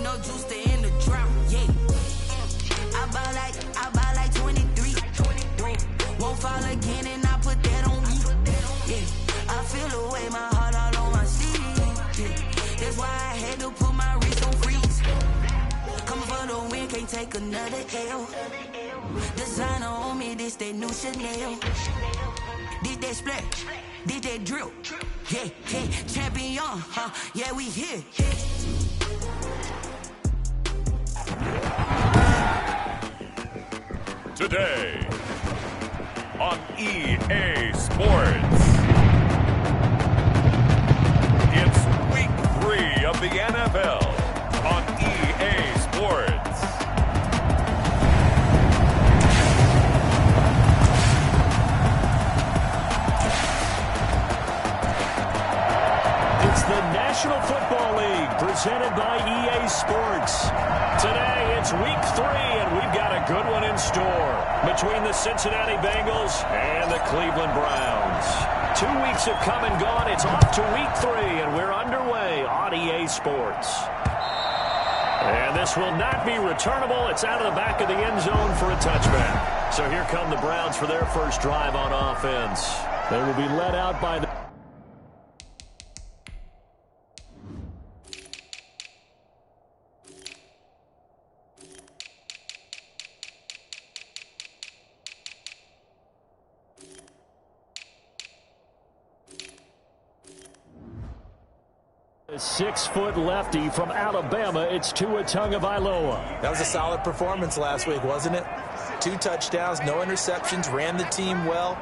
no juice to end the drought, yeah. I buy like 23. Won't fall again and I put that on me. Yeah, I feel the way, my heart all on my sleeve. Yeah, that's why I had to put my wrist on freeze. Coming for the win, can't take another L. Designer on me, this that new Chanel. This that splash, this that drill. Yeah, yeah, champion, huh? Yeah, we here. Today on EA Sports, it's week 3 of the NFL on EA Sports. It's the National Football League presented by EA Sports. Today it's week 3 and we've got a good one in store between the Cincinnati Bengals and the Cleveland Browns. 2 weeks have come and gone. It's off to week 3 and we're underway on EA Sports. And this will not be returnable. It's out of the back of the end zone for a touchback. So here come the Browns for their first drive on offense. They will be led out by the... A 6-foot lefty from Alabama, it's Tua Tagovailoa. That was a solid performance last week, wasn't it? 2 touchdowns, no interceptions, ran the team well,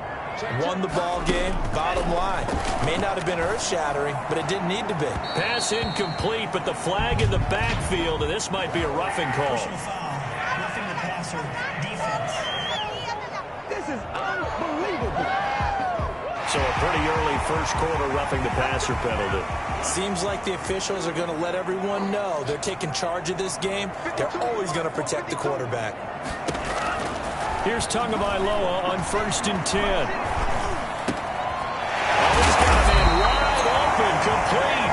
won the ball game. Bottom line, may not have been earth-shattering, but it didn't need to be. Pass incomplete, but the flag in the backfield, and this might be a roughing call. Personal foul, roughing the passer, defense. This is unbelievable. So a pretty early first quarter roughing the passer penalty. Seems like the officials are going to let everyone know they're taking charge of this game. They're always going to protect the quarterback. Here's Tagovailoa on 1st and 10. He's got a man wide open, complete.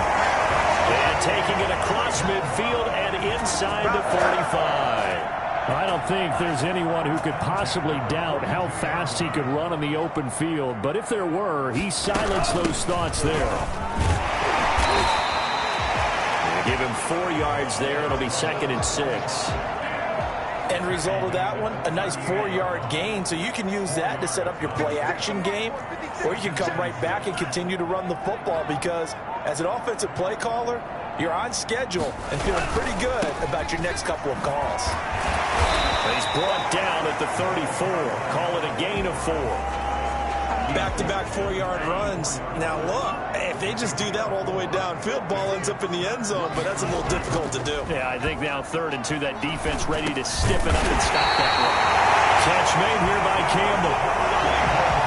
And taking it across midfield and inside the 45. I don't think there's anyone who could possibly doubt how fast he could run in the open field. But if there were, he silenced those thoughts there. Give him 4 yards there. It'll be 2nd and 6. End result of that one, a nice 4-yard gain. So you can use that to set up your play-action game, or you can come right back and continue to run the football because as an offensive play caller, you're on schedule and feeling pretty good about your next couple of calls. He's brought down at the 34. Call it a gain of 4. Back-to-back 4-yard runs. Now, look, if they just do that all the way downfield, ball ends up in the end zone, but that's a little difficult to do. Yeah, I think now 3rd and 2, that defense ready to stiffen up and stop that run. Catch made here by Campbell.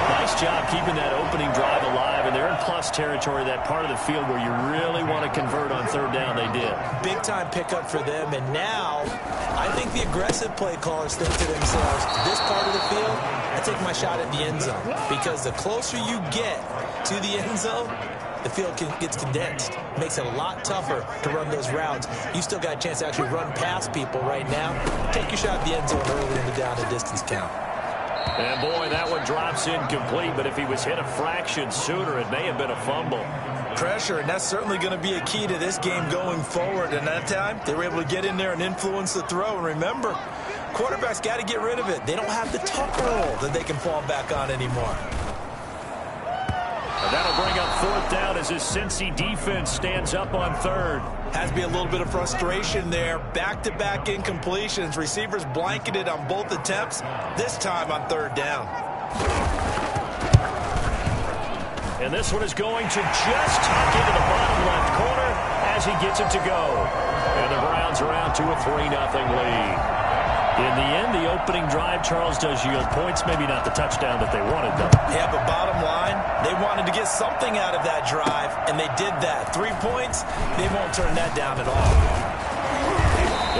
Nice job keeping that opening drive alive, and they're in plus territory, that part of the field where you really want to convert on 3rd down. They did. Big-time pickup for them, and now I think the aggressive play callers think to themselves, this part of the field, I take my shot at the end zone, because the closer you get to the end zone, the field gets condensed. Makes it a lot tougher to run those routes. You still got a chance to actually run past people right now. Take your shot at the end zone early in the down and distance count. And boy, that one drops incomplete, but if he was hit a fraction sooner, it may have been a fumble. Pressure, and that's certainly going to be a key to this game going forward. And that time, they were able to get in there and influence the throw. And remember, quarterbacks got to get rid of it. They don't have the tuck roll that they can fall back on anymore. And that'll bring up 4th down as his Cincy defense stands up on 3rd. Has to be a little bit of frustration there. Back-to-back incompletions. Receivers blanketed on both attempts, this time on 3rd down. And this one is going to just tuck into the bottom left corner as he gets it to go. And the Browns are out to a 3-0 lead. In the end, the opening drive, Charles, does yield points. Maybe not the touchdown that they wanted, though. Yeah, but bottom line, they wanted to get something out of that drive, and they did that. 3 points, they won't turn that down at all.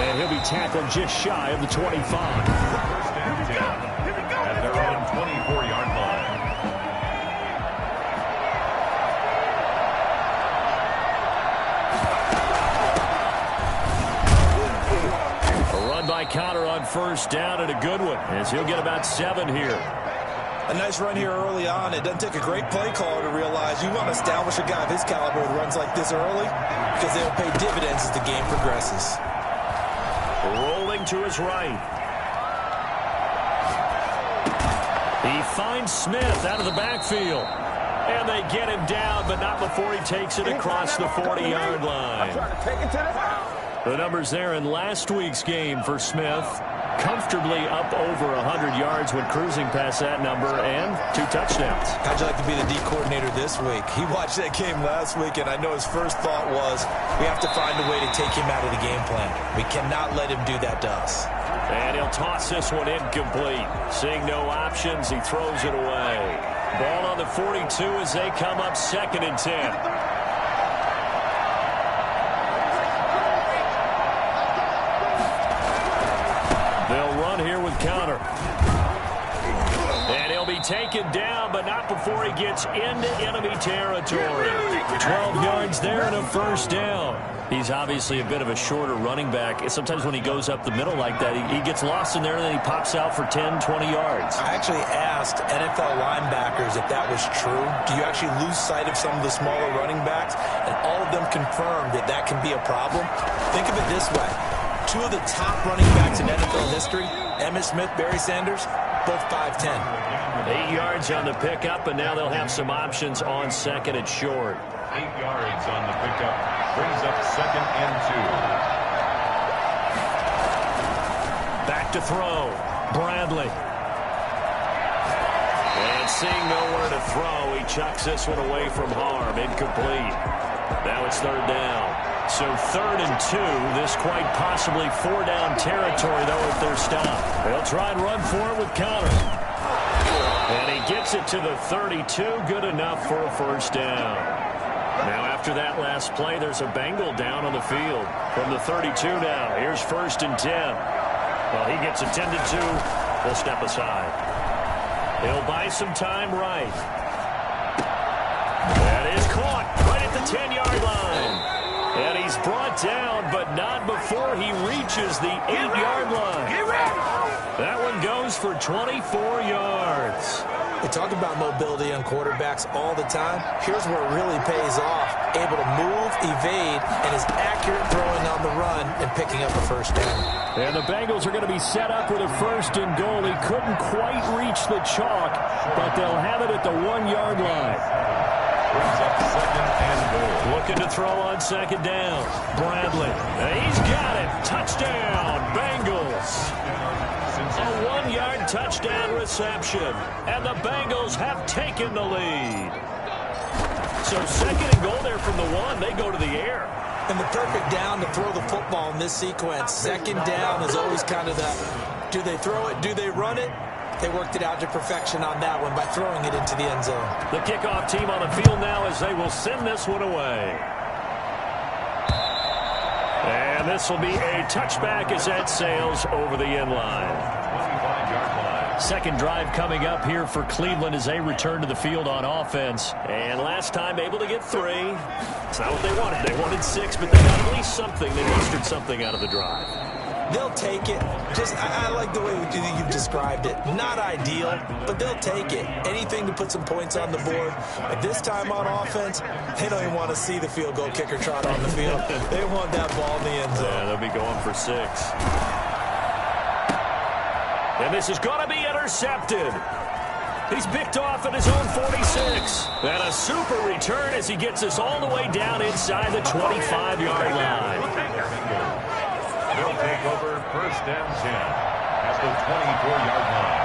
And he'll be tackled just shy of the 25. First and 10 at their own 24-yard line. by Conner on first down, and a good one, as he'll get about 7 here. A nice run here early on. It doesn't take a great play caller to realize you want to establish a guy of his caliber with runs like this early, because they'll pay dividends as the game progresses. Rolling to his right. He finds Smith out of the backfield. And they get him down, but not before he takes it across the 40-yard line. The numbers there in last week's game for Smith. Comfortably up over 100 yards when cruising past that number, and 2 touchdowns. How'd you like to be the D coordinator this week? He watched that game last week, and I know his first thought was, we have to find a way to take him out of the game plan. We cannot let him do that to us. And he'll toss this one incomplete. Seeing no options, he throws it away. Ball on the 42 as they come up 2nd and 10. They'll run here with Conner. And he'll be taken down, but not before he gets into enemy territory. 12 yards there and a first down. He's obviously a bit of a shorter running back. Sometimes when he goes up the middle like that, he gets lost in there, and then he pops out for 10, 20 yards. I actually asked NFL linebackers if that was true. Do you actually lose sight of some of the smaller running backs? And all of them confirmed that that can be a problem. Think of it this way. 2 of the top running backs in NFL history, Emmitt Smith, Barry Sanders, both 5'10". 8 yards on the pickup, and now they'll have some options on 2nd and short. 8 yards on the pickup. Brings up 2nd and 2. Back to throw. Bradley. And seeing nowhere to throw, he chucks this one away from harm. Incomplete. Now it's 3rd down. So 3rd and 2. This quite possibly 4-down territory, though, if they're stopped. They'll try and run for it with Conner. And he gets it to the 32. Good enough for a first down. Now, after that last play, there's a Bengal down on the field. From the 32 now, here's 1st and 10. Well, he gets a 10-2. They'll step aside. He'll buy some time right. That is caught right at the 10-yard line. And he's brought down, but not before he reaches the 8-yard line. That one goes for 24 yards. We talk about mobility on quarterbacks all the time. Here's where it really pays off. Able to move, evade, and is accurate throwing on the run and picking up a first down. And the Bengals are going to be set up with a 1st and goal. He couldn't quite reach the chalk, but they'll have it at the 1-yard line. Brings up 2nd and goal. Looking to throw on 2nd down. Bradley. He's got it. Touchdown, Bengals. A 1-yard touchdown reception. And the Bengals have taken the lead. So 2nd and goal there from the 1. They go to the air. And the perfect down to throw the football in this sequence. 2nd down is always kind of that. Do they throw it? Do they run it? They worked it out to perfection on that one by throwing it into the end zone. The kickoff team on the field now as they will send this one away. And this will be a touchback as that sails over the end line. 25-yard line. 2nd drive coming up here for Cleveland as they return to the field on offense. And last time able to get 3. It's not what they wanted. They wanted 6, but they got at least something. They mustered something out of the drive. They'll take it. I like the way you've described it. Not ideal, but they'll take it. Anything to put some points on the board. At this time on offense, they don't even want to see the field goal kicker trot on the field. They want that ball in the end zone. Yeah, they'll be going for 6. And this is going to be intercepted. He's picked off at his own 46. And a super return as he gets us all the way down inside the 25-yard line. They'll take over 1st and 10 at the 24-yard line.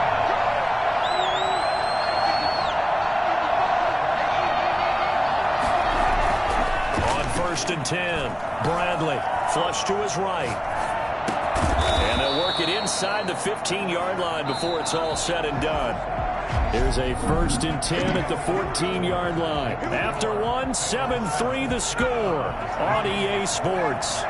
On 1st and 10, Bradley flush to his right. And they'll work it inside the 15-yard line before it's all said and done. Here's a 1st and 10 at the 14-yard line. After 1, 7-3 the score on EA Sports.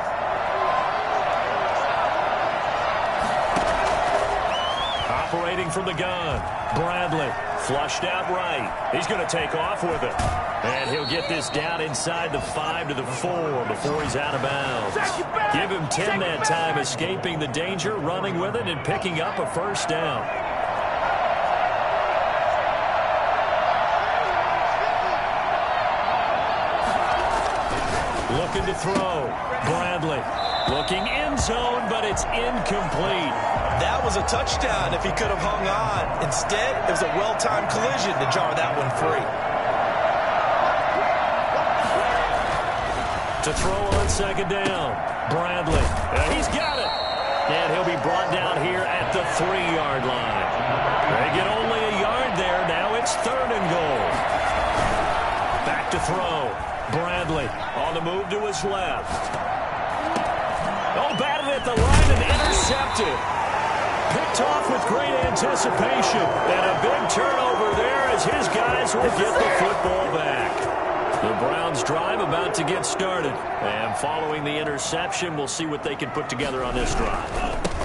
Operating from the gun, Bradley flushed out right. He's going to take off with it. And he'll get this down inside the 5 to the 4 before he's out of bounds. Give him 10 that time, escaping the danger, running with it, and picking up a first down. Looking to throw. Bradley looking end zone, but it's incomplete. That was a touchdown if he could have hung on. Instead, it was a well-timed collision to jar that one free. To throw on second down. Bradley. He's got it. And he'll be brought down here at the 3-yard line. They get only a yard there. Now it's 3rd and goal. Back to throw. Bradley on the move to his left. Oh, batted at the line and intercepted. Picked off with great anticipation. And a big turnover there as his guys will get the football back. The Browns drive about to get started. And following the interception, we'll see what they can put together on this drive.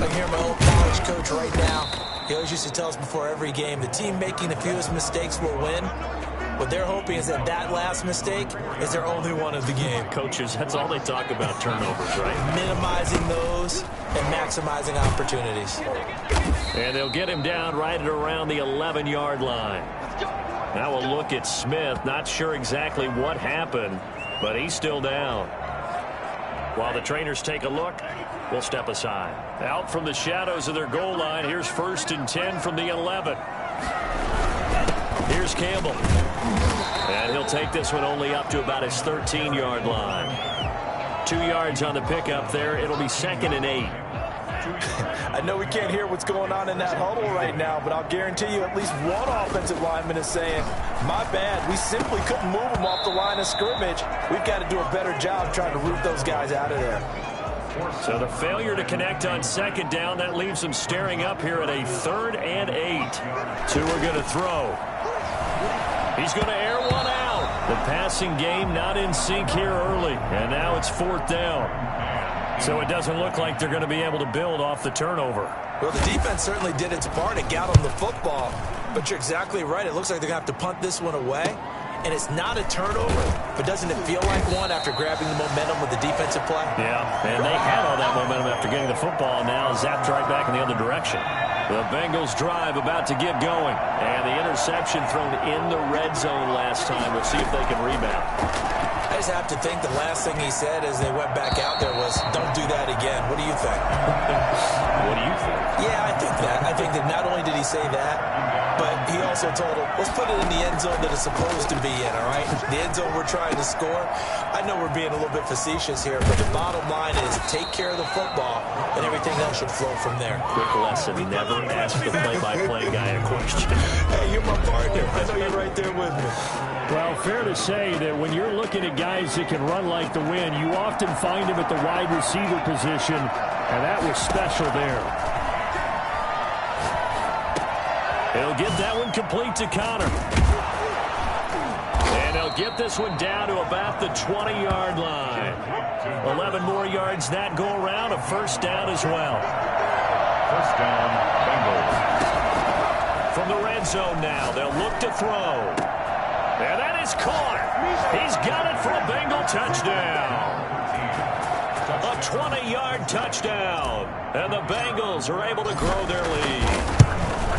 I hear my old college coach right now. He always used to tell us before every game, the team making the fewest mistakes will win. What they're hoping is that that last mistake is their only one of the game. Coaches, that's all they talk about, turnovers, right? Minimizing those and maximizing opportunities. And they'll get him down right at around the 11-yard line. Now we'll look at Smith. Not sure exactly what happened, but he's still down. While the trainers take a look, we'll step aside. Out from the shadows of their goal line, here's 1st and 10 from the 11. Here's Campbell. And he'll take this one only up to about his 13-yard line. 2 yards on the pickup there. It'll be 2nd and 8. I know we can't hear what's going on in that huddle right now, but I'll guarantee you at least one offensive lineman is saying, my bad, we simply couldn't move them off the line of scrimmage. We've got to do a better job trying to root those guys out of there. So the failure to connect on 2nd down, that leaves them staring up here at a 3rd and 8. 2 are going to throw. He's going to air one out. The passing game not in sync here early, and now it's 4th down. So it doesn't look like they're going to be able to build off the turnover. Well, the defense certainly did its part and got them the football. But you're exactly right. It looks like they're going to have to punt this one away. And it's not a turnover, but doesn't it feel like one after grabbing the momentum with the defensive play? Yeah, and they had all that momentum after getting the football, now zapped right back in the other direction. The Bengals drive about to get going. And the interception thrown in the red zone last time. We'll see if they can rebound. I just have to think the last thing he said as they went back out there was, don't do that again. What do you think? What do you think? Yeah, I think that. I think that not only did he say that, but he also told him, let's put it in the end zone that it's supposed to be in, all right? The end zone we're trying to score. I know we're being a little bit facetious here, but the bottom line is take care of the football, and everything else should flow from there. Quick lesson, never ask the play-by-play guy a question. Hey, you're my partner. I know you're right there with me. Well, fair to say that when you're looking at guys that can run like the wind, you often find them at the wide receiver position, and that was special there. He'll get that one complete to Connor. And he'll get this one down to about the 20-yard line. 11 more yards that go around, a first down as well. First down, Bengals. From the red zone now, they'll look to throw. And that is caught. He's got it for a Bengal touchdown. A 20-yard touchdown. And the Bengals are able to grow their lead.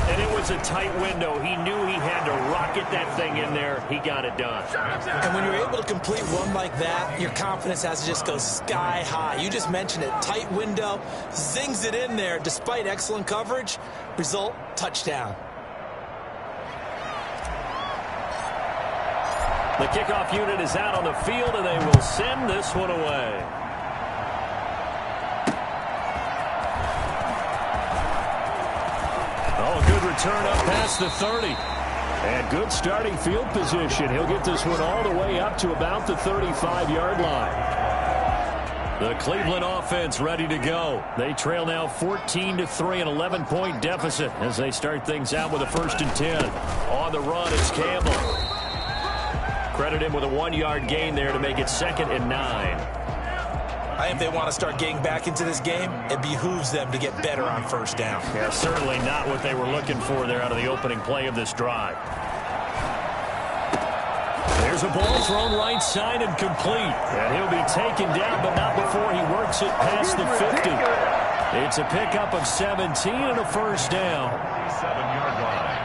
And it was a tight window. He knew he had to rocket that thing in there. He got it done. And when you're able to complete one like that, your confidence has to just go sky high. You just mentioned it. Tight window, zings it in there despite excellent coverage. Result, touchdown. The kickoff unit is out on the field, and they will send this one away. Oh, good return up past the 30. And good starting field position. He'll get this one all the way up to about the 35-yard line. The Cleveland offense ready to go. They trail now 14-3, an 11-point deficit as they start things out with a 1st and 10. On the run, it's Campbell. Credit him with a 1-yard gain there to make it 2nd and 9. I think they want to start getting back into this game. It behooves them to get better on 1st down. Yeah, certainly not what they were looking for there out of the opening play of this drive. There's Here's a ball thrown right side and complete. And he'll be taken down, but not before he works it past the 50. It's a pickup of 17 and a first down. 7-yard line.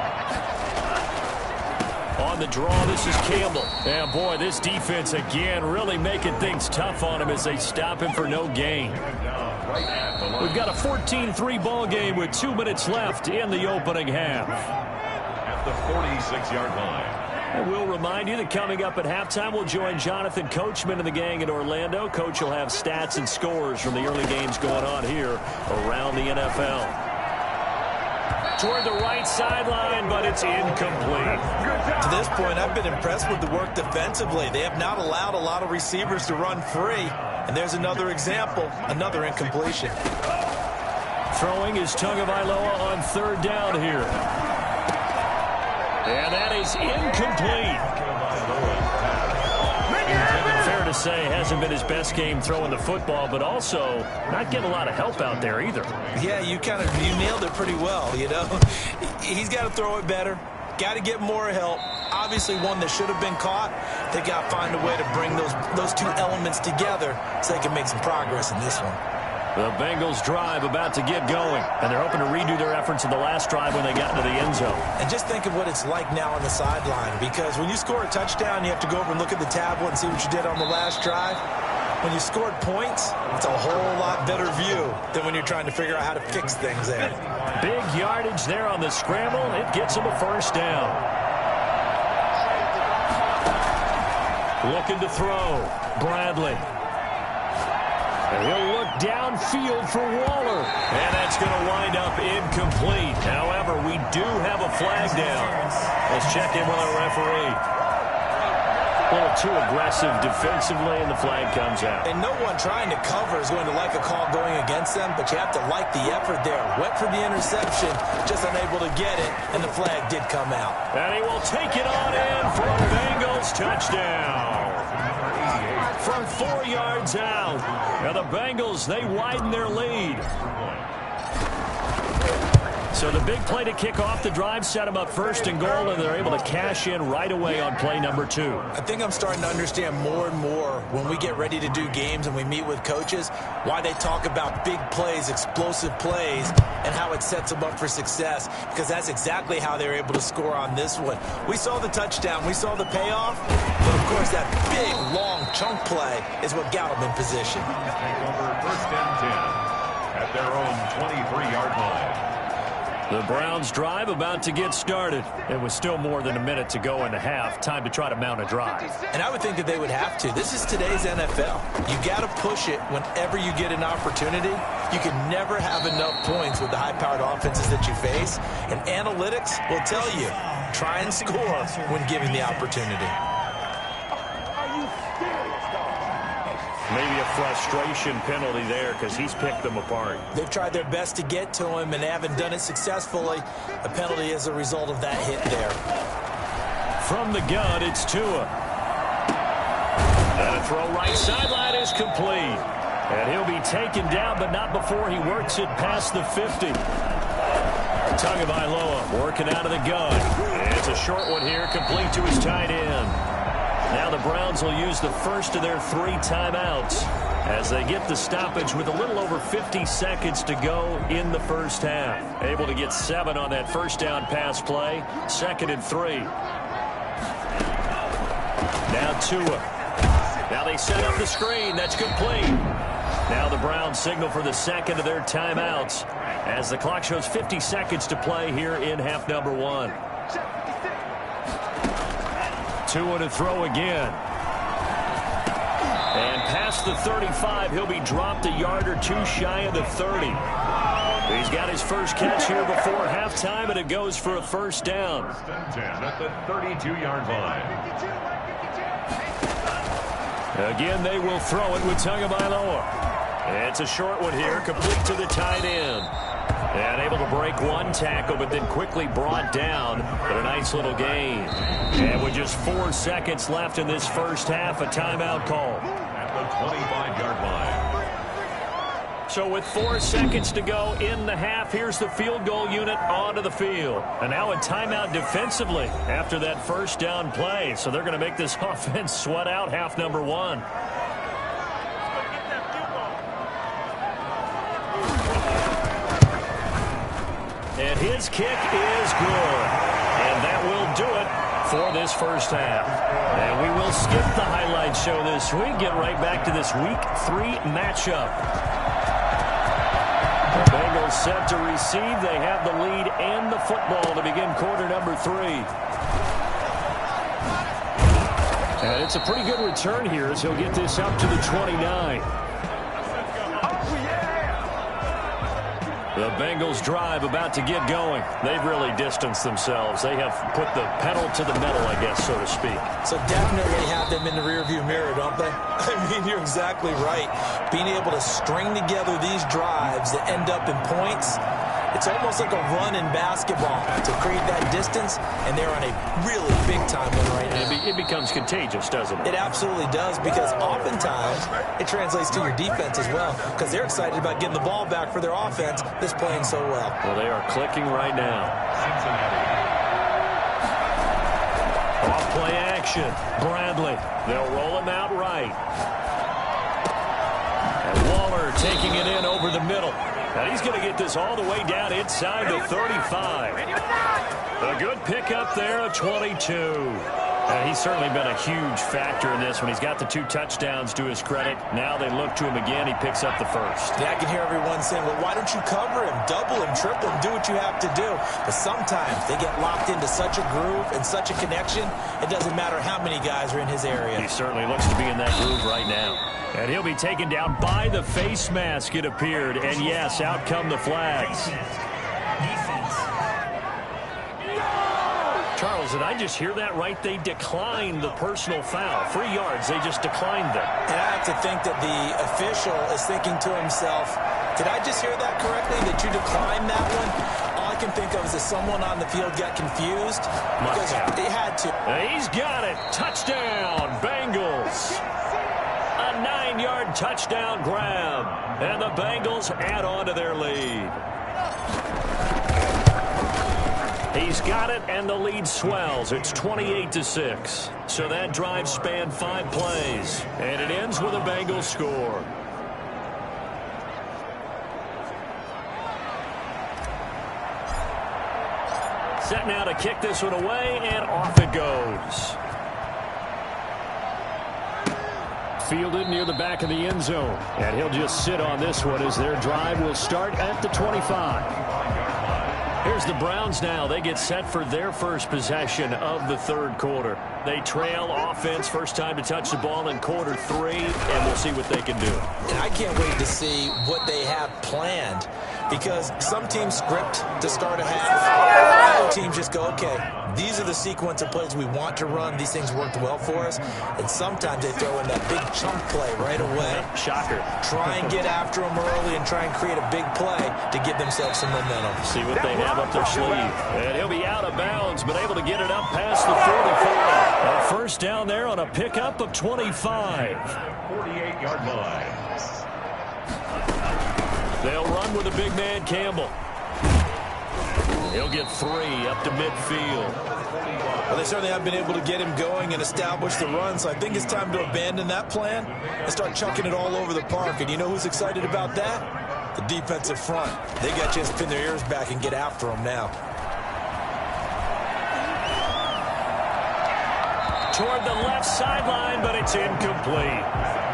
On the draw, this is Campbell. And boy, this defense again really making things tough on him as they stop him for no gain. We've got a 14-3 ball game with 2 minutes left in the opening half. At the 46-yard line. And we'll remind you that coming up at halftime, we'll join Jonathan Coachman and the gang in Orlando. Coach will have stats and scores from the early games going on here around the NFL. Toward the right sideline, but it's incomplete. To this point, I've been impressed with the work defensively. They have not allowed a lot of receivers to run free. And there's another example, another incompletion. Throwing is Tagovailoa on third down here. And that is incomplete. Fair to say, hasn't been his best game throwing the football, but also not getting a lot of help out there either. Yeah, you nailed it pretty well, you know. He's got to throw it better. Got to get more help. Obviously one that should have been caught. They got to find a way to bring those two elements together so they can make some progress in this one. The Bengals drive about to get going, and they're hoping to redo their efforts in the last drive when they got into the end zone. And just think of what it's like now on the sideline, because when you score a touchdown, you have to go over and look at the tablet and see what you did on the last drive. When you scored points, it's a whole lot better view than when you're trying to figure out how to fix things there. Big yardage there on the scramble. It gets him a first down. Looking to throw. Bradley. And he'll look downfield for Waller. And that's going to wind up incomplete. However, we do have a flag down. Let's check in with our referee. A little too aggressive defensively, and the flag comes out. And no one trying to cover is going to like a call going against them, but you have to like the effort there. Went for the interception, just unable to get it, and the flag did come out. And he will take it on in for a Bengals touchdown. From 4 yards out. Now the Bengals, they widen their lead. So the big play to kick off the drive set them up first and goal, and they're able to cash in right away on play number 2. I think I'm starting to understand more and more when we get ready to do games and we meet with coaches why they talk about big plays, explosive plays, and how it sets them up for success, because that's exactly how they were able to score on this one. We saw the touchdown, we saw the payoff, but of course that big, long chunk play is what got them in position. Take over first and 10 at their own 23-yard line. The Browns drive about to get started. It was still more than a minute to go in the half. Time to try to mount a drive. And I would think that they would have to. This is today's NFL. You got to push it whenever you get an opportunity. You can never have enough points with the high-powered offenses that you face. And analytics will tell you, try and score when given the opportunity. Maybe a frustration penalty there because he's picked them apart. They've tried their best to get to him and they haven't done it successfully. A penalty is a result of that hit there. From the gun, it's Tua. And a throw right sideline is complete. And he'll be taken down, but not before he works it past the 50. Tagovailoa working out of the gun. It's a short one here, complete to his tight end. Now the Browns will use the first of their 3 timeouts as they get the stoppage with a little over 50 seconds to go in the first half. Able to get 7 on that first down pass play. 2nd and 3. Now Tua. Now they set up the screen. That's complete. Now the Browns signal for the 2nd of their timeouts as the clock shows 50 seconds to play here in half number 1. Tua to throw again. And past the 35, he'll be dropped a yard or 2 shy of the 30. He's got his first catch here before halftime, and it goes for a first down. First and 10 at the 32-yard line. Again, they will throw it with Tagovailoa. It's a short one here, complete to the tight end. And able to break 1 tackle, but then quickly brought down. But a nice little gain. And with just 4 seconds left in this first half, a timeout call. At the 25-yard line. So with 4 seconds to go in the half, here's the field goal unit onto the field. And now a timeout defensively after that first down play. So they're going to make this offense sweat out half number 1. And his kick is good. And that will do it for this first half. And we will skip the highlight show this week. Get right back to this Week 3 matchup. The Bengals set to receive. They have the lead and the football to begin quarter number 3. And it's a pretty good return here as he'll get this up to the 29. The Bengals drive about to get going. They've really distanced themselves. They have put the pedal to the metal, I guess, so to speak. So definitely have them in the rearview mirror, don't they? I mean, you're exactly right. Being able to string together these drives that end up in points, it's almost like a run in basketball to create that distance, and they're on a really big-time one right now. It becomes contagious, doesn't it? It absolutely does, because oftentimes it translates to your defense as well, because they're excited about getting the ball back for their offense that's playing so well. Well, they are clicking right now. Off-play action. Bradley. They'll roll him out right. And Waller taking it in over the middle. And he's going to get this all the way down inside the 35. A good pickup there, a 22. And he's certainly been a huge factor in this when he's got the 2 touchdowns to his credit. Now they look to him again. He picks up the first. Yeah, I can hear everyone saying, well, why don't you cover him, double him, triple him, do what you have to do. But sometimes they get locked into such a groove and such a connection, it doesn't matter how many guys are in his area. He certainly looks to be in that groove right now. And he'll be taken down by the face mask, it appeared. And yes, out come the flags. Defense. Charles, did I just hear that right? They declined the personal foul. 3 yards, they just declined them. And I have to think that the official is thinking to himself, did I just hear that correctly, that you declined that one? All I can think of is that someone on the field got confused because they had to. And he's got it. Touchdown, Bengals. A 9-yard touchdown grab. And the Bengals add on to their lead. He's got it, and the lead swells. It's 28-6. So that drive spanned 5 plays. And it ends with a Bengals score. Set now to kick this one away, and off it goes. Fielded near the back of the end zone. And he'll just sit on this one as their drive will start at the 25. Here's the Browns now. They get set for their first possession of the third quarter. They trail offense, first time to touch the ball in quarter 3, and we'll see what they can do. And I can't wait to see what they have planned, because some teams script to start a half. Other teams just go, okay, these are the sequence of plays we want to run. These things worked well for us. And sometimes they throw in that big chunk play right away. Shocker. Try and get after them early and try and create a big play to give themselves some momentum. See what they have up their sleeve. And he'll be out of bounds, but able to get it up past the 44. A first down there on a pickup of 25. 48-yard line. They'll run with a big man, Campbell. He'll get 3 up to midfield. Well, they certainly have been able to get him going and establish the run, so I think it's time to abandon that plan and start chucking it all over the park. And you know who's excited about that? The defensive front. They got a chance to pin their ears back and get after him now. Toward the left sideline, but it's incomplete.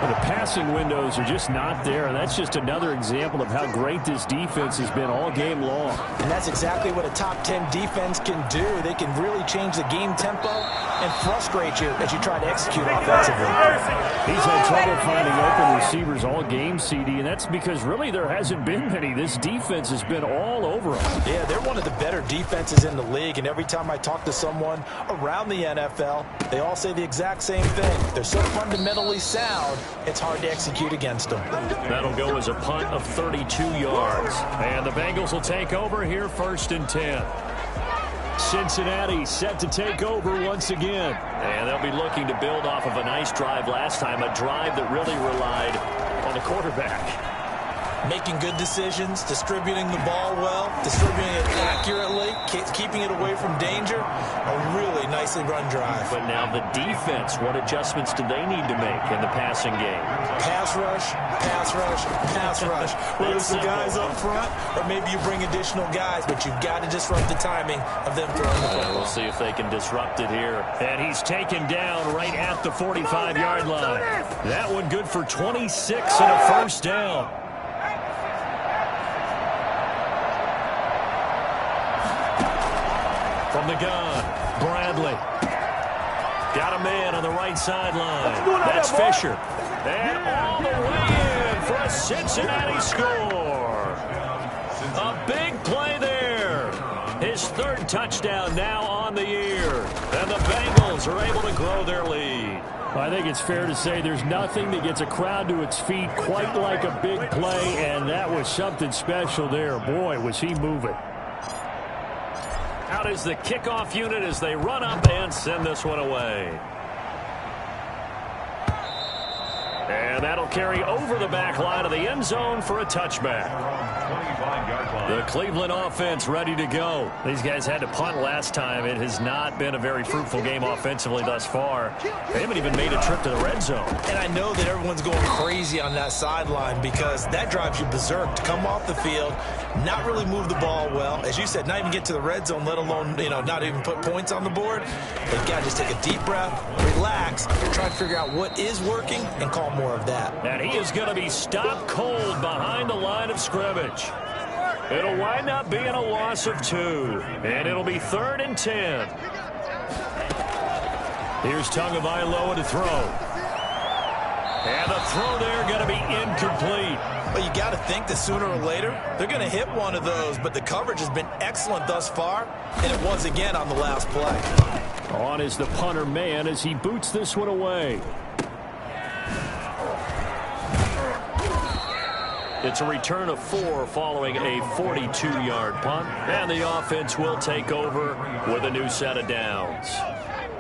Well, the passing windows are just not there, and that's just another example of how great this defense has been all game long. And that's exactly what a top 10 defense can do. They can really change the game tempo and frustrate you as you try to execute offensively. He's had trouble finding open receivers all game, CD, and that's because really there hasn't been many. This defense has been all over them. Yeah, they're one of the better defenses in the league, and every time I talk to someone around the NFL, they all say the exact same thing. They're so fundamentally sound, it's hard to execute against them. That'll go as a punt of 32 yards. And the Bengals will take over here, 1st and 10. Cincinnati set to take over once again. And they'll be looking to build off of a nice drive last time, a drive that really relied on the quarterback. making good decisions, distributing the ball well, distributing it accurately, keeping it away from danger. A really nicely run drive. But now the defense, what adjustments do they need to make in the passing game? Pass rush, pass rush, pass rush. Whether it's the guys up front or maybe you bring additional guys, but you've got to disrupt the timing of them throwing the football. We'll see if they can disrupt it here. And he's taken down right at the 45-yard line. That one good for 26 and a first down. From the gun, Bradley. Got a man on the right sideline. That's Fisher. And all the way in for a Cincinnati score. A big play there. His third touchdown now on the year. And the Bengals are able to grow their lead. I think it's fair to say there's nothing that gets a crowd to its feet quite like a big play, and that was something special there. Boy, was he moving. Out is the kickoff unit as they run up and send this one away. And that'll carry over the back line of the end zone for a touchback. The Cleveland offense ready to go. These guys had to punt last time. It has not been a very fruitful game offensively thus far. They haven't even made a trip to the red zone. And I know that everyone's going crazy on that sideline because that drives you berserk to come off the field, not really move the ball well. As you said, not even get to the red zone, let alone, not even put points on the board. They've got to just take a deep breath, relax, try to figure out what is working and call more of that. And he is going to be stopped cold behind the line of scrimmage. It'll wind up being a loss of 2. And it'll be 3rd and 10. Here's Tagovailoa to throw. And the throw there going to be incomplete. But you got to think that sooner or later, they're going to hit one of those. But the coverage has been excellent thus far. And it was again on the last play. On is the punter man as he boots this one away. It's a return of 4 following a 42-yard punt. And the offense will take over with a new set of downs.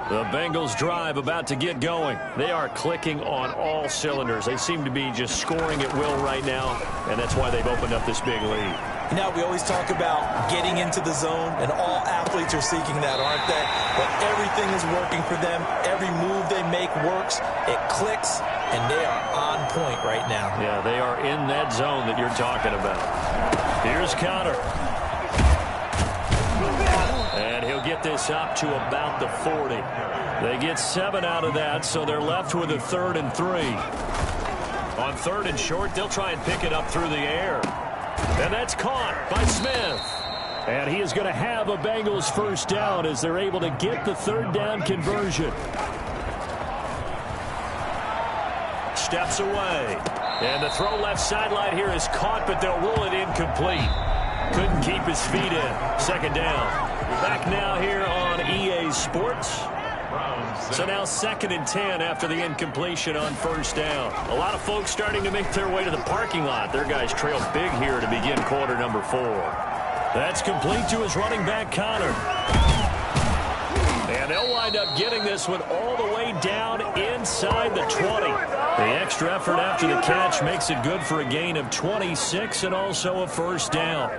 The Bengals drive about to get going. They are clicking on all cylinders. They seem to be just scoring at will right now, and that's why they've opened up this big lead. Now, we always talk about getting into the zone, and all athletes are seeking that, aren't they? But everything is working for them. Every move they make works. It clicks, and they are on point right now. Yeah, they are in that zone that you're talking about. Here's Conner. And he'll get this up to about the 40. They get 7 out of that, so they're left with a 3rd and 3. On 3rd and short, they'll try and pick it up through the air. And that's caught by Smith. And he is going to have a Bengals first down as they're able to get the 3rd down conversion. Steps away. And the throw left sideline here is caught, but they'll rule it incomplete. Couldn't keep his feet in. 2nd down. Back now here on EA Sports. So now 2nd and 10 after the incompletion on 1st down. A lot of folks starting to make their way to the parking lot. Their guys trail big here to begin quarter number 4. That's complete to his running back, Conner. And they'll wind up getting this one all the way down inside the 20. The extra effort after the catch makes it good for a gain of 26 and also a first down.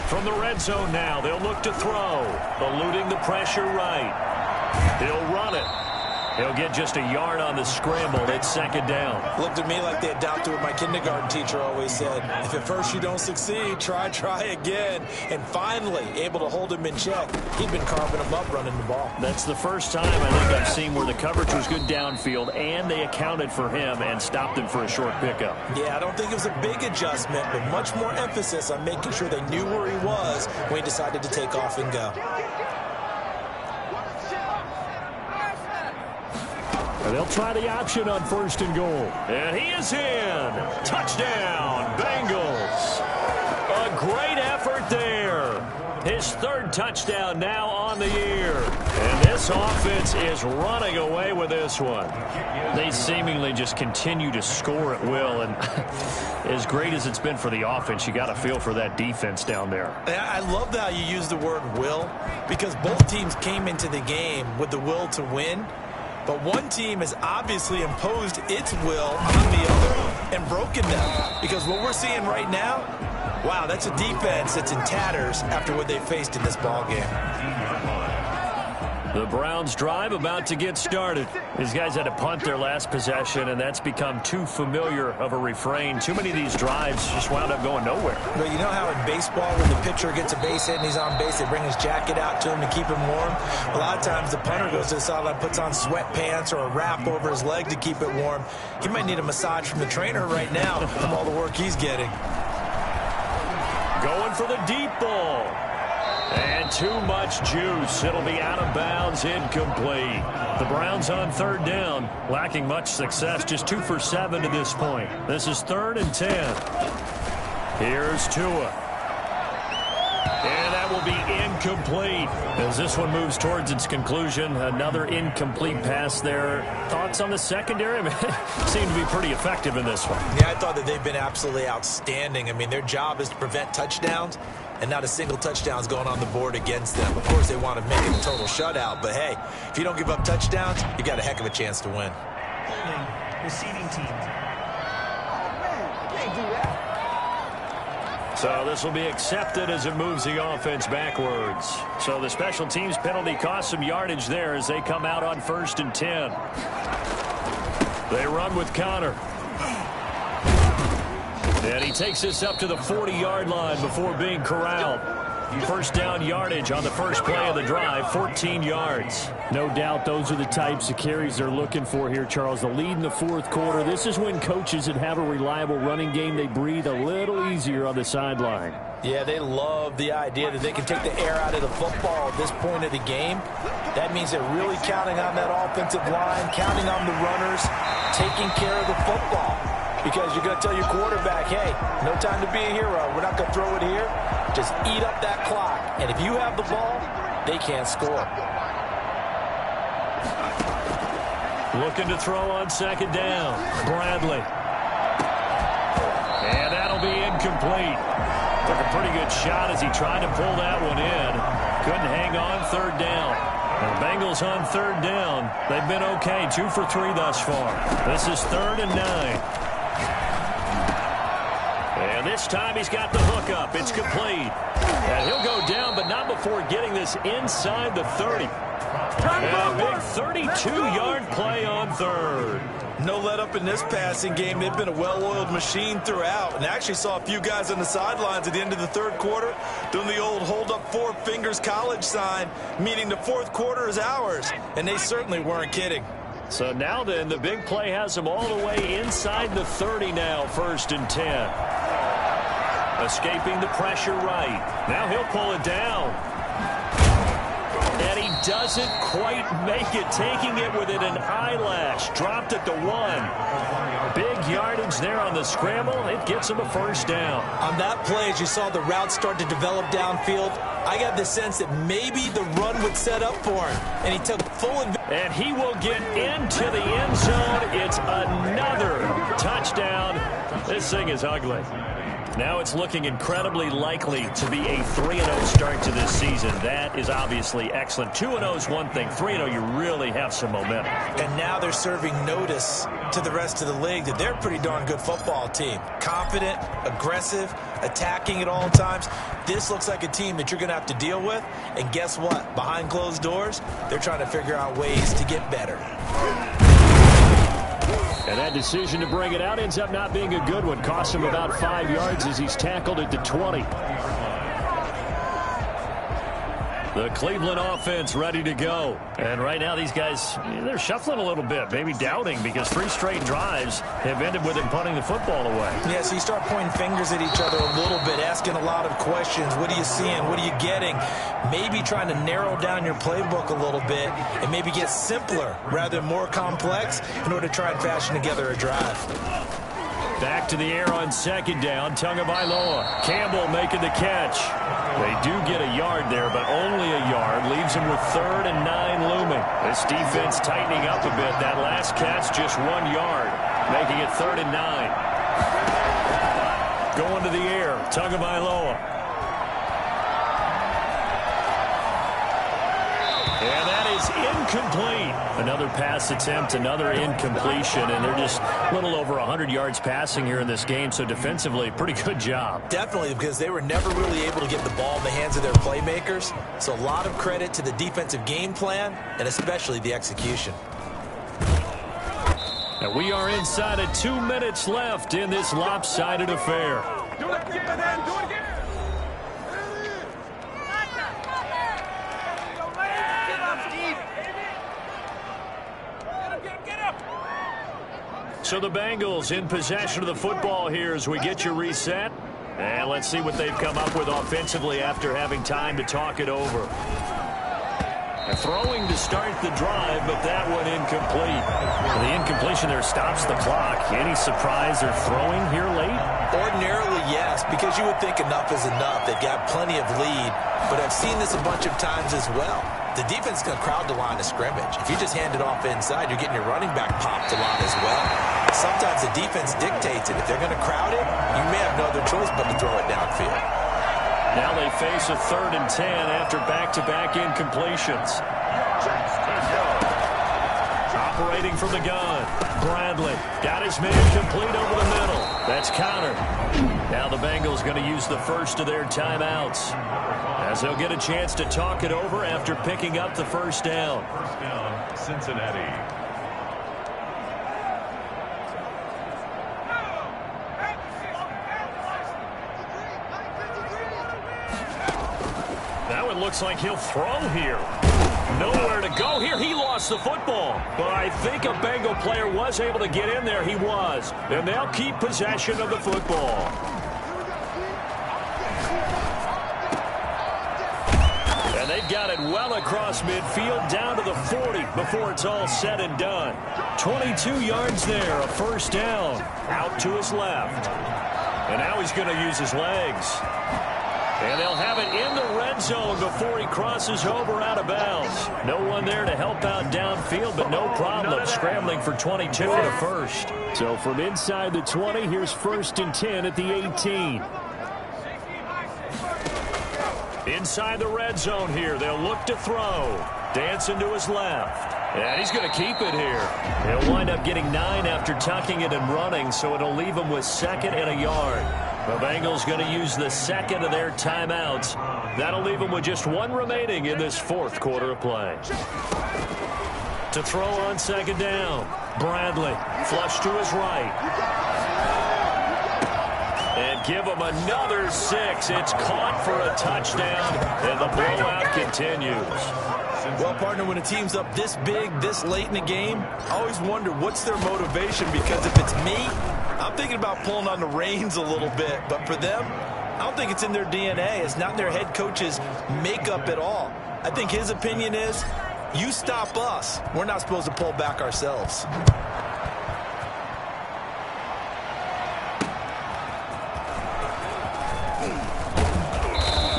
From the red zone now, they'll look to throw. Eluding the pressure right. He'll run it. He'll get just a yard on the scramble. It's 2nd down. Looked at me like they adopted what my kindergarten teacher always said. If at first you don't succeed, try again. And finally, able to hold him in check. He'd been carving him up running the ball. That's the first time I think I've seen where the coverage was good downfield and they accounted for him and stopped him for a short pickup. Yeah, I don't think it was a big adjustment, but much more emphasis on making sure they knew where he was when he decided to take off and go. And they'll try the option on 1st and goal. And he is in. Touchdown, Bengals. A great effort there. His 3rd touchdown now on the year. And this offense is running away with this one. They seemingly just continue to score at will. And as great as it's been for the offense, you got to feel for that defense down there. I love how you use the word will, because both teams came into the game with the will to win. But one team has obviously imposed its will on the other and broken them. Because what we're seeing right now, wow, that's a defense that's in tatters after what they faced in this ballgame. The Browns drive about to get started. These guys had to punt their last possession, and that's become too familiar of a refrain. Too many of these drives just wound up going nowhere. But you know how in baseball, when the pitcher gets a base hit and he's on base, they bring his jacket out to him to keep him warm? A lot of times the punter goes to the sideline, puts on sweatpants or a wrap over his leg to keep it warm. He might need a massage from the trainer right now from all the work he's getting. Going for the deep ball. And too much juice. It'll be out of bounds, incomplete. The Browns on third down, lacking much success, just 2 for 7 to this point. This is 3rd and 10. Here's Tua. And that will be incomplete as this one moves towards its conclusion. Another incomplete pass there. Thoughts on the secondary? Seem to be pretty effective in this one. Yeah, I thought that they've been absolutely outstanding. I mean, their job is to prevent touchdowns, and not a single touchdown's going on the board against them. Of course, they want to make it a total shutout, but hey, if you don't give up touchdowns, you got a heck of a chance to win. Receiving team. Can't do that. So this will be accepted as it moves the offense backwards. So the special teams penalty cost some yardage there as they come out on 1st and 10. They run with Connor. And he takes this up to the 40-yard line before being corralled. First down yardage on the first play of the drive, 14 yards. No doubt those are the types of carries they're looking for here, Charles. The lead in the 4th quarter. This is when coaches that have a reliable running game, they breathe a little easier on the sideline. Yeah, they love the idea that they can take the air out of the football at this point of the game. That means they're really counting on that offensive line, counting on the runners, taking care of the football. Because you're going to tell your quarterback, hey, no time to be a hero. We're not going to throw it here. Just eat up that clock. And if you have the ball, they can't score. Looking to throw on 2nd down. Bradley. And that'll be incomplete. Took a pretty good shot as he tried to pull that one in. Couldn't hang on 3rd down. The Bengals on 3rd down. They've been okay. 2 for 3 thus far. This is 3rd and 9. And this time he's got the hook up. It's complete. And he'll go down, but not before getting this inside the 30. And a big 32-yard play on 3rd. No let up in this passing game. They've been a well-oiled machine throughout. And actually saw a few guys on the sidelines at the end of the 3rd quarter doing the old hold up 4 fingers college sign, meaning the 4th quarter is ours. And they certainly weren't kidding. So now then, the big play has him all the way inside the 30 now, 1st and 10. Escaping the pressure right. Now he'll pull it down. And he doesn't quite make it, taking it within an eyelash. Dropped at the 1. Big yardage there on the scramble. It gets him a 1st down. On that play, as you saw the route start to develop downfield, I got the sense that maybe the run would set up for him. And he took full advantage. And he will get into the end zone. It's another touchdown. This thing is ugly. Now it's looking incredibly likely to be a 3-0 start to this season. That is obviously excellent. 2-0 is one thing. 3-0, you really have some momentum. And now they're serving notice to the rest of the league that they're a pretty darn good football team. Confident, aggressive, attacking at all times. This looks like a team that you're going to have to deal with. And guess what? Behind closed doors, they're trying to figure out ways to get better. And that decision to bring it out ends up not being a good one. Costs him about 5 yards as he's tackled at the 20. The Cleveland offense ready to go. And right now these guys, they're shuffling a little bit, maybe doubting, because 3 straight drives have ended with them punting the football away. Yeah, so you start pointing fingers at each other a little bit, asking a lot of questions. What are you seeing? What are you getting? Maybe trying to narrow down your playbook a little bit and maybe get simpler rather than more complex in order to try and fashion together a drive. Back to the air on 2nd down. Tagovailoa. Campbell making the catch. They do get a yard there, but only a yard. Leaves him with 3rd and 9 looming. This defense tightening up a bit. That last catch just 1 yard, making it 3rd and 9. Going to the air. Tagovailoa. And that is is incomplete. Another pass attempt, another incompletion, and they're just a little over 100 yards passing here in this game, so defensively, pretty good job. Definitely, because they were never really able to get the ball in the hands of their playmakers, so a lot of credit to the defensive game plan and especially the execution. And we are inside of 2 minutes left in this lopsided affair. Do it again, man. Do it again. So the Bengals in possession of the football here as we get you reset. And let's see what they've come up with offensively after having time to talk it over. And throwing to start the drive, but that one incomplete. The incompletion there stops the clock. Any surprise they're throwing here late? Ordinarily, yes, because you would think enough is enough. They've got plenty of lead, but I've seen this a bunch of times as well. The defense is going to crowd the line of scrimmage. If you just hand it off inside, you're getting your running back popped a lot as well. Sometimes the defense dictates it. If they're going to crowd it, you may have no other choice but to throw it downfield. Now they face a 3rd and 10 after back-to-back incompletions. Operating from the gun. Bradley got his man complete over the middle. That's countered. Now the Bengals going to use the first of their timeouts, as they'll get a chance to talk it over after picking up the first down. First down, Cincinnati. Now it looks like he'll throw here. Nowhere to go here. He lost the football. But I think a Bengal player was able to get in there. He was. And they'll keep possession of the football. And they've got it well across midfield down to the 40 before it's all said and done. 22 yards there, a first down. Out to his left. And now he's going to use his legs. And they'll have it in the red zone before he crosses over out of bounds. No one there to help out downfield, but no problem scrambling for 22 and a first. So from inside the 20, here's 1st and 10 at the 18. Inside the red zone here, they'll look to throw. Dancing to his left. And he's going to keep it here. He'll wind up getting 9 after tucking it and running, so it'll leave him with 2nd and a yard. The Bengals going to use the 2nd of their timeouts. That'll leave them with just 1 remaining in this 4th quarter of play. To throw on 2nd down. Bradley, flush to his right. And give him another 6. It's caught for a touchdown, and the blowout continues. Well, partner, when a team's up this big, this late in the game, I always wonder what's their motivation, because if it's me, I'm thinking about pulling on the reins a little bit. But for them, I don't think it's in their DNA. It's not in their head coach's makeup at all. I think his opinion is, you stop us. We're not supposed to pull back ourselves.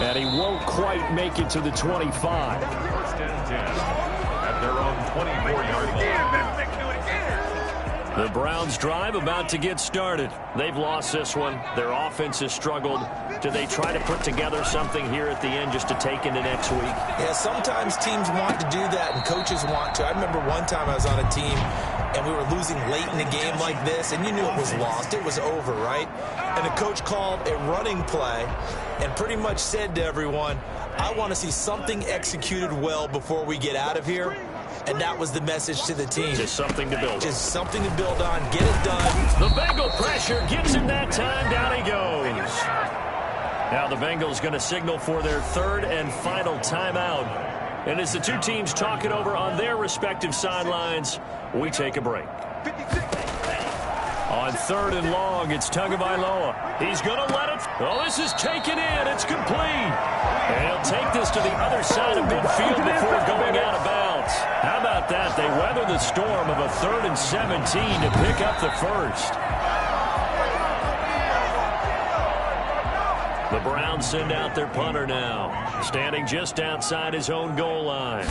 And he won't quite make it to the 25. First and 10 at their own 24-yard line. The Browns drive about to get started. They've lost this one. Their offense has struggled. Do they try to put together something here at the end just to take into next week? Yeah, sometimes teams want to do that and coaches want to. I remember one time I was on a team and we were losing late in the game like this, and you knew it was lost. It was over, right? And the coach called a running play and pretty much said to everyone, I want to see something executed well before we get out of here. And that was the message to the team. Just something to build on. Just something to build on. Get it done. The Bengal pressure gets him that time. Down he goes. Now the Bengals going to signal for their 3rd and final timeout. And as the two teams talk it over on their respective sidelines, we take a break. On 3rd and long, it's Tagovailoa. He's going to let it. Oh, this is taken in. It's complete. And he'll take this to the other side of midfield before going out of bounds. How about that? They weather the storm of a 3rd and 17 to pick up the first. The Browns send out their punter now, standing just outside his own goal line.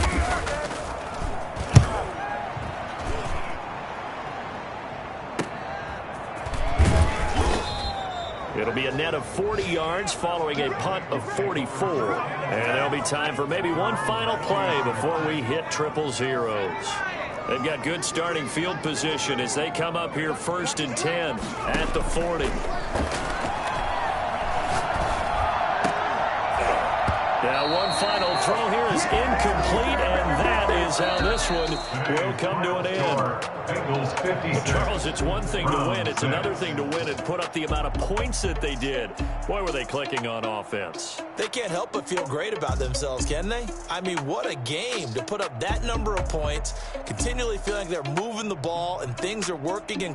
It'll be a net of 40 yards following a punt of 44. And there'll be time for maybe one final play before we hit 000. They've got good starting field position as they come up here 1st and 10 at the 40. Now one final throw here is incomplete, and that is how this one will come to an end. Well, Charles, it's one thing to win. It's another thing to win and put up the amount of points that they did. Boy, were they clicking on offense. They can't help but feel great about themselves, can they? I mean, what a game to put up that number of points, continually feeling like they're moving the ball and things are working in